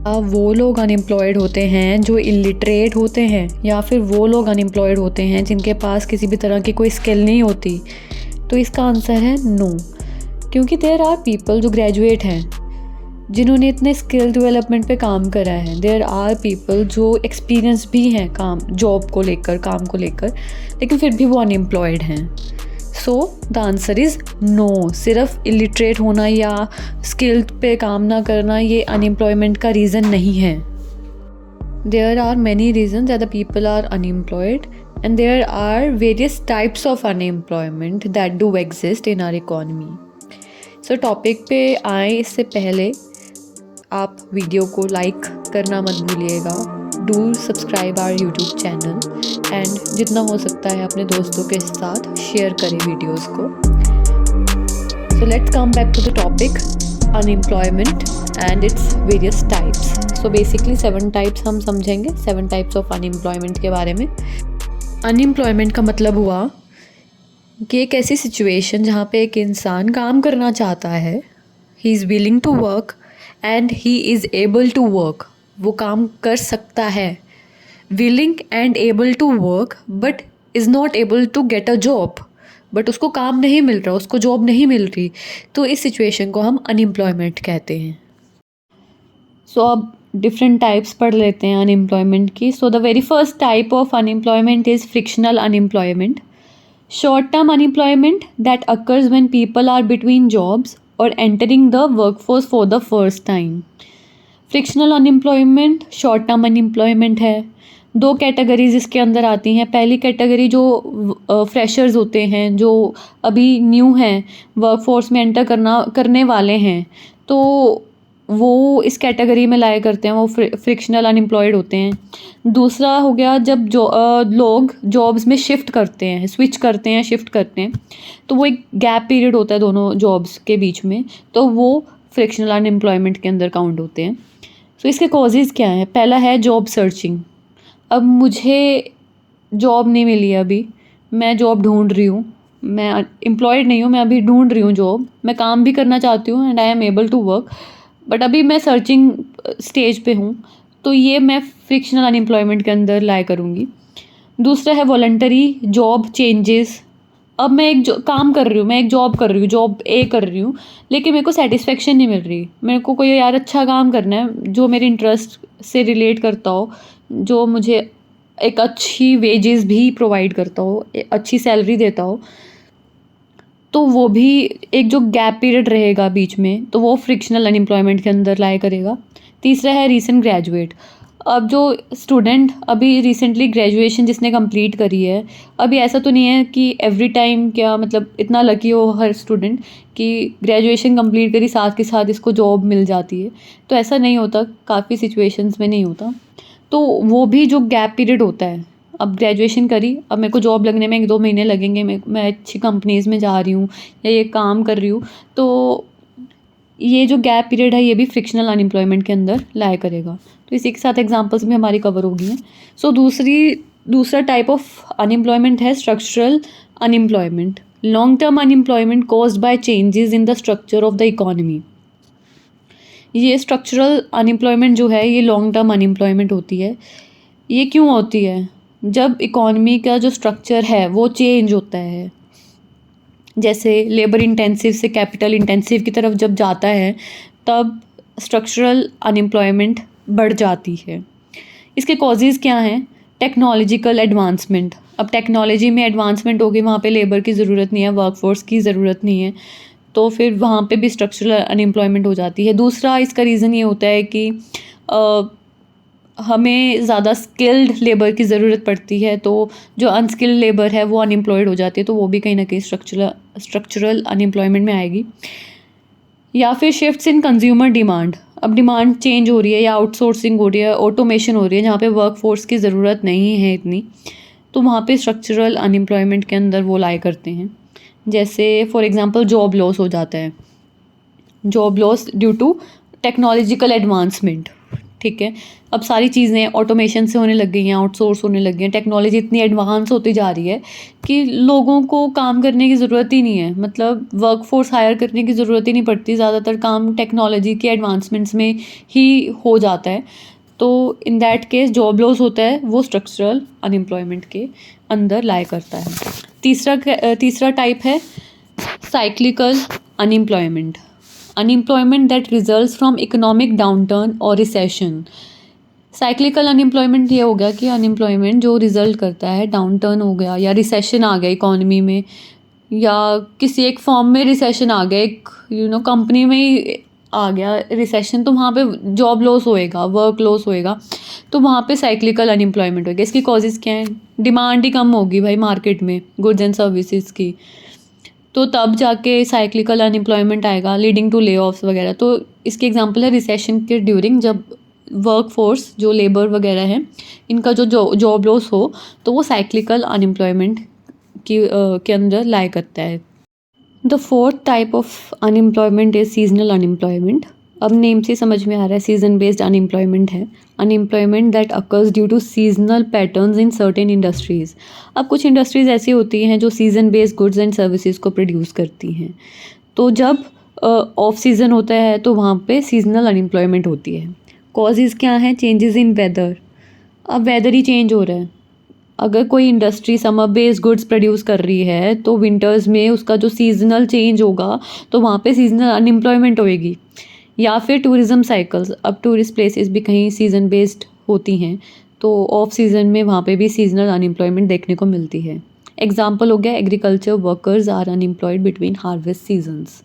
वो लोग अनएम्प्लॉयड होते हैं जो इलिटरेट होते हैं, या फिर वो लोग अनएम्प्लॉयड होते हैं जिनके पास किसी भी तरह की कोई स्किल नहीं होती? तो इसका आंसर है नो, क्योंकि देयर आर पीपल जो ग्रेजुएट हैं जिन्होंने इतने स्किल डेवलपमेंट पे काम करा है। देयर आर पीपल जो एक्सपीरियंस भी हैं काम जॉब को लेकर, काम को लेकर, लेकिन फिर भी वो अनएम्प्लॉयड हैं। So the answer is no. सिर्फ इलिटरेट होना या स्किल पे काम ना करना ये अनएम्प्लॉयमेंट का रीज़न नहीं है। There are many reason that the people are unemployed and there are various types of unemployment that do exist in our economy. So topic पे आए इससे पहले आप वीडियो को लाइक करना मत भूलिएगा। Do subscribe our YouTube channel and जितना हो सकता है अपने दोस्तों के साथ शेयर करें वीडियोस को। So let's come back to the topic unemployment and its various types. So basically 7 types हम समझेंगे, 7 टाइप्स ऑफ अनएम्प्लॉयमेंट के बारे में। अनएम्प्लॉयमेंट का मतलब हुआ कि एक ऐसी सिचुएशन जहाँ पे एक इंसान काम करना चाहता है, he is willing to work and he is able to work. वो काम कर सकता है, willing and able to work, but is not able to get a job. But उसको काम नहीं मिल रहा, उसको जॉब नहीं मिल रही, तो इस सिचुएशन को हम अनएम्प्लॉयमेंट कहते हैं। सो अब डिफरेंट टाइप्स पढ़ लेते हैं अनएम्प्लॉयमेंट की। So the very first type of unemployment is frictional unemployment, short term unemployment that occurs when people are between jobs or entering the workforce for the first time. Frictional unemployment short term unemployment है। 2 categories इसके अंदर आती हैं। पहली category जो freshers होते हैं, जो अभी न्यू हैं, वर्कफोर्स में एंटर करने वाले हैं, तो वो इस कैटेगरी में लाया करते हैं, वो फ्रिक्शनल अनएम्प्लॉयड होते हैं। दूसरा हो गया जब लोग जॉब्स में शिफ्ट करते हैं, स्विच करते हैं, शिफ्ट करते हैं, तो वो एक गैप पीरियड होता है दोनों जॉब्स के बीच में, तो वो फ्रिक्शनल अनएम्प्लॉयमेंट के अंदर काउंट होते हैं। तो इसके कॉजेज़ क्या हैं? पहला है जॉब सर्चिंग। अब मुझे जॉब नहीं मिली, अभी मैं जॉब ढूंढ रही हूँ, मैं एम्प्लॉयड नहीं हूँ, मैं अभी ढूंढ रही हूँ जॉब, मैं काम भी करना चाहती हूँ and I am able to work, but अभी मैं सर्चिंग स्टेज पे हूँ, तो ये मैं फ्रिक्शनल अनएम्प्लॉयमेंट के अंदर लाया करूँगी। दूसरा है वॉलंटरी जॉब चेंजेस। अब मैं काम कर रही हूँ, मैं एक जॉब कर रही हूँ, जॉब ए कर रही हूँ, लेकिन मेरे को सेटिस्फेक्शन नहीं मिल रही। मेरे को कोई यार अच्छा काम करना है जो मेरे इंटरेस्ट से रिलेट करता हो, जो मुझे एक अच्छी वेजेस भी प्रोवाइड करता हो, अच्छी सैलरी देता हो, तो वो भी एक जो गैप पीरियड रहेगा बीच में, तो वो फ्रिक्शनल अनएम्प्लॉयमेंट के अंदर लाया करेगा। तीसरा है रीसेंट ग्रेजुएट। अब जो स्टूडेंट अभी रिसेंटली ग्रेजुएशन जिसने कंप्लीट करी है, अभी ऐसा तो नहीं है कि एवरी टाइम, क्या मतलब इतना लकी हो हर स्टूडेंट कि ग्रेजुएशन कंप्लीट करी साथ के साथ इसको जॉब मिल जाती है, तो ऐसा नहीं होता, काफ़ी सिचुएशंस में नहीं होता। तो वो भी जो गैप पीरियड होता है, अब ग्रेजुएशन करी, अब मेरे को जॉब लगने में 1-2 महीने लगेंगे, मैं अच्छी कंपनीज़ में जा रही हूँ या ये काम कर रही हूँ, तो ये जो गैप पीरियड है ये भी फ्रिक्शनल अनएम्प्लॉयमेंट के अंदर लाया करेगा। तो इसी के साथ एग्जांपल्स भी हमारी कवर होगी हैं। सो दूसरा टाइप ऑफ अनएम्प्लॉयमेंट है structural unemployment, long term unemployment caused by changes in the structure of the economy. ये स्ट्रक्चरल अनएम्प्लॉयमेंट जो है ये लॉन्ग टर्म अनएम्प्लॉयमेंट होती है। ये क्यों होती है? जब इकोनॉमी का जो स्ट्रक्चर है वो चेंज होता है, जैसे लेबर इंटेंसिव से कैपिटल इंटेंसिव की तरफ जब जाता है, तब स्ट्रक्चरल अनएम्प्लॉयमेंट बढ़ जाती है। इसके कॉजेज़ क्या हैं? Technological advancement. अब टेक्नोलॉजी में एडवांसमेंट होगी, वहाँ पे लेबर की ज़रूरत नहीं है, वर्कफोर्स की ज़रूरत नहीं है, तो फिर वहाँ पे भी स्ट्रक्चरल अनएम्प्लॉयमेंट हो जाती है। दूसरा इसका रीज़न ये होता है कि हमें ज़्यादा स्किल्ड लेबर की ज़रूरत पड़ती है, तो जो अनस्किल्ड लेबर है वो अनएम्प्लॉयड हो जाती है, तो वो भी कहीं ना कहीं स्ट्रक्चरल अनएम्प्लॉयमेंट में आएगी। या फिर शिफ्ट्स इन कंज्यूमर डिमांड। अब डिमांड चेंज हो रही है या आउटसोर्सिंग हो रही है, ऑटोमेशन हो रही है, जहाँ पे वर्कफोर्स की ज़रूरत नहीं है इतनी, तो वहाँ पे स्ट्रक्चरल अनएम्प्लॉयमेंट के अंदर वो लाए करते हैं। जैसे फॉर एग्जांपल जॉब लॉस हो जाता है, job loss due to technological advancement. ठीक है। अब सारी चीज़ें ऑटोमेशन से होने लग गई हैं, आउटसोर्स होने लग गई हैं, टेक्नोलॉजी इतनी एडवांस होती जा रही है कि लोगों को काम करने की ज़रूरत ही नहीं है, मतलब वर्क फोर्स हायर करने की ज़रूरत ही नहीं पड़ती, ज़्यादातर काम टेक्नोलॉजी के एडवांसमेंट्स में ही हो जाता है। तो in that case job loss होता है, वो स्ट्रक्चरल अनएम्प्लॉयमेंट के अंदर लाई करता है। तीसरा टाइप है cyclical unemployment, unemployment that results from economic downturn और रिसेशन। साइक्लिकल अनएम्प्लॉयमेंट ये हो गया कि अनएम्प्लॉयमेंट जो रिजल्ट करता है, डाउनटर्न हो गया या रिसेशन आ गया इकोनॉमी में, या किसी एक फॉर्म में रिसेशन आ गया, एक कंपनी में ही आ गया रिसेशन, तो वहाँ पे जॉब लॉस होएगा, वर्क लॉस होएगा, तो वहाँ पे साइक्लिकल अनएम्प्लॉयमेंट होएगा। इसकी कॉजेज़ क्या हैं? डिमांड ही कम होगी भाई मार्केट में गुड्स एंड सर्विसेज की, तो तब जाके साइक्लिकल अनएम्प्लॉयमेंट आएगा, लीडिंग टू ले ऑफ्स वगैरह। तो इसके एग्जांपल है रिसेशन के ड्यूरिंग, जब वर्क फोर्स जो लेबर वगैरह है इनका जो जॉब लॉस हो, तो वो साइक्लिकल अनएम्प्लॉयमेंट के अंदर लाई करता है। The fourth type of unemployment is seasonal unemployment. अब नेम से समझ में आ रहा है सीजन बेस्ड अनएम्प्लॉयमेंट है, unemployment that occurs due to seasonal patterns in certain industries. अब कुछ इंडस्ट्रीज़ ऐसी होती हैं जो season based goods and services को प्रोड्यूस करती हैं, तो जब ऑफ सीज़न होता है तो वहाँ पे सीजनल अनएम्प्लॉयमेंट होती है। कॉजेज़ क्या हैं? चेंजेस इन वेदर, अब वेदर ही चेंज हो रहा है। अगर कोई industry summer based goods produce कर रही है तो विंटर्स में उसका जो सीजनल चेंज होगा तो वहाँ पे सीजनल अनएम्प्लॉयमेंट होएगी। या फिर टूरिज़्म साइकिल्स, अब टूरिस्ट प्लेसेस भी कहीं सीज़न बेस्ड होती हैं, तो ऑफ सीज़न में वहाँ पे भी सीजनल अनएम्प्लॉयमेंट देखने को मिलती है। एग्जाम्पल हो गया agriculture workers are unemployed between harvest seasons.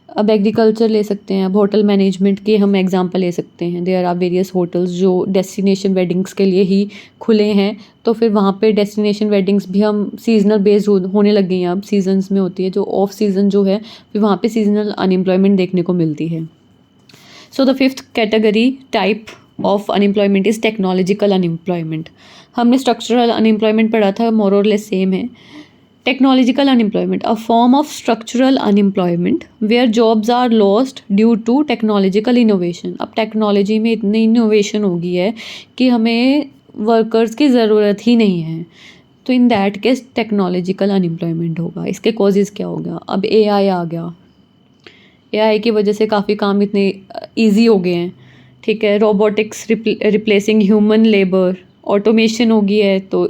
अब एग्रीकल्चर ले सकते हैं, अब होटल मैनेजमेंट के हम एग्जांपल ले सकते हैं। देयर आर वेरियस होटल्स जो डेस्टिनेशन वेडिंग्स के लिए ही खुले हैं, तो फिर वहाँ पे डेस्टिनेशन वेडिंग्स भी हम सीजनल बेस्ड होने लग गई हैं, अब सीजन्स में होती है। जो ऑफ सीज़न जो है फिर वहाँ पे सीजनल अनएम्प्लॉयमेंट देखने को मिलती है। So the fifth category type of unemployment is technological unemployment. हमने स्ट्रक्चरल अनएम्प्लॉयमेंट पढ़ा था, मोर और लेस सेम है। Technological unemployment, a form of structural unemployment where jobs are lost due to technological innovation. अब टेक्नोलॉजी में इतनी इनोवेशन हो गई है कि हमें वर्कर्स की ज़रूरत ही नहीं है, तो in that case technological unemployment होगा। इसके कॉजेज़ क्या हो गया? अब AI आ गया, AI की वजह से काफ़ी काम इतने ईजी हो गए हैं, ठीक है। Robotics replacing human labour, automation हो गई है, तो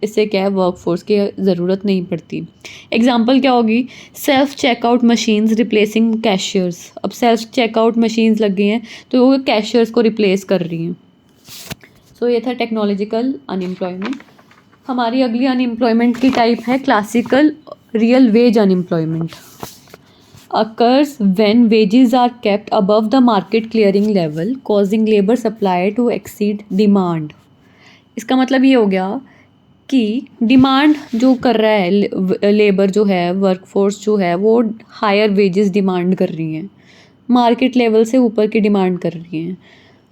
इससे क्या है वर्क फोर्स की ज़रूरत नहीं पड़ती। एग्जांपल क्या होगी? Self checkout machines replacing cashiers. अब सेल्फ चेकआउट मशीन्स लग गई हैं तो वो कैशियर्स को रिप्लेस कर रही हैं। सो ये था टेक्नोलॉजिकल अनएम्प्लॉयमेंट। हमारी अगली अनएम्प्लॉयमेंट की टाइप है classical real wage unemployment. Occurs when wages are kept above the market clearing level causing labour supply to exceed demand. इसका मतलब ये हो गया कि डिमांड जो कर रहा है लेबर जो है, वर्क फोर्स जो है, वो हायर वेजेस डिमांड कर रही हैं, मार्केट लेवल से ऊपर की डिमांड कर रही हैं।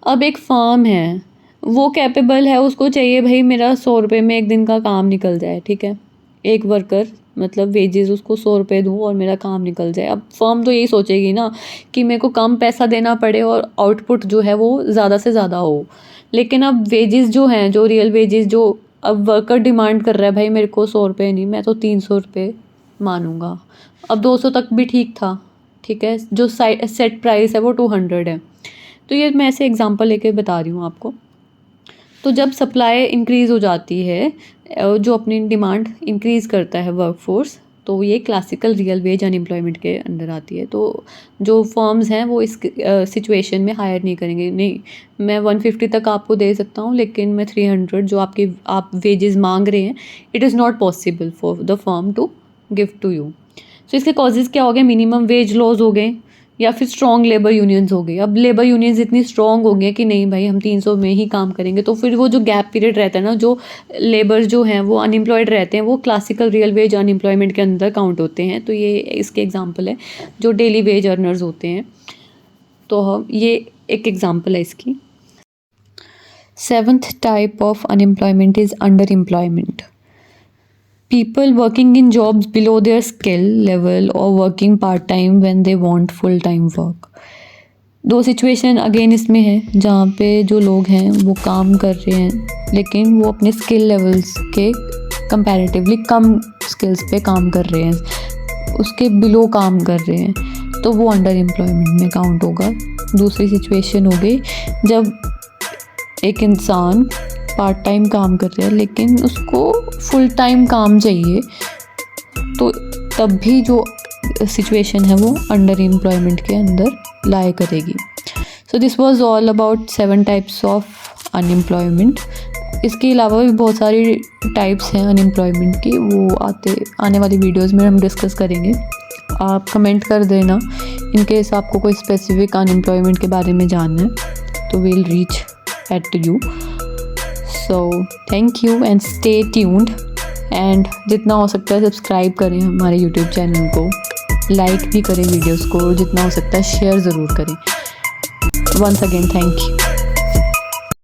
अब एक फर्म है, वो कैपेबल है, उसको चाहिए भाई मेरा 100 रुपये में एक दिन का काम निकल जाए, ठीक है। एक वर्कर मतलब वेजेस उसको 100 रुपये दूँ और मेरा काम निकल जाए। अब फर्म तो यही सोचेगी ना कि मेरे को कम पैसा देना पड़े और आउटपुट जो है वो ज़्यादा से ज़्यादा हो। लेकिन अब वेजेस जो हैं, जो रियल वेजेस जो अब वर्कर डिमांड कर रहा है, भाई मेरे को 100 रुपये नहीं, मैं तो 300 रुपये मानूंगा। अब 200 तक भी ठीक था, ठीक है, जो सेट प्राइस है वो 200 है। तो ये मैं ऐसे एग्जांपल लेके बता रही हूँ आपको। तो जब सप्लाई इंक्रीज़ हो जाती है, जो अपनी डिमांड इंक्रीज़ करता है वर्क फोर्स, तो ये क्लासिकल रियल वेज अनएम्प्लॉयमेंट के अंडर आती है। तो जो फर्म्स हैं वो इस सिचुएशन में हायर नहीं करेंगे, नहीं मैं 150 तक आपको दे सकता हूँ लेकिन मैं 300 जो आप वेजेस मांग रहे हैं, it is not possible for the firm to give to you. So इसके कॉजेज़ क्या हो गए? मिनिमम वेज लॉज हो गए या फिर स्ट्रॉन्ग लेबर यूनियंस हो गई। अब लेबर यूनियंस इतनी स्ट्रॉन्ग हो गई कि नहीं भाई हम 300 में ही काम करेंगे, तो फिर वो जो गैप पीरियड रहता है ना, जो लेबर जो हैं वो अनएम्प्लॉयड रहते हैं, वो क्लासिकल रियल वेज अनएम्प्लॉयमेंट के अंदर काउंट होते हैं। तो ये इसके एग्जांपल है जो डेली वेज अर्नर्स होते हैं, तो हम ये एक एग्जांपल है इसकी। 7th type of unemployment is under employment. People working in jobs below their skill level or working part-time when they want full-time work. दो सिचुएशन अगेन इसमें है जहाँ पे जो लोग हैं वो काम कर रहे हैं लेकिन वो अपने स्किल लेवल्स के कंपैरेटिवली कम स्किल्स पे काम कर रहे हैं, उसके बिलो काम कर रहे हैं, तो वो अंडर एम्प्लॉयमेंट में काउंट होगा। दूसरी सिचुएशन हो गई जब एक इंसान पार्ट टाइम काम कर रहा है लेकिन उसको फुल टाइम काम चाहिए, तो तब भी जो सिचुएशन है वो अंडर एम्प्लॉयमेंट के अंदर लाए करेगी। So this was all about 7 types of unemployment. इसके अलावा भी बहुत सारी टाइप्स हैं अनएम्प्लॉयमेंट की, वो आने वाली वीडियोस में हम डिस्कस करेंगे। आप कमेंट कर देना इन केस आपको कोई स्पेसिफिक अनएम्प्लॉयमेंट के बारे में जानना है, तो we'll reach at you. So thank you and stay tuned, and जितना हो सकता है सब्सक्राइब करें हमारे यूट्यूब चैनल को, लाइक भी करें वीडियोस को, जितना हो सकता है शेयर ज़रूर करें। Once again thank you.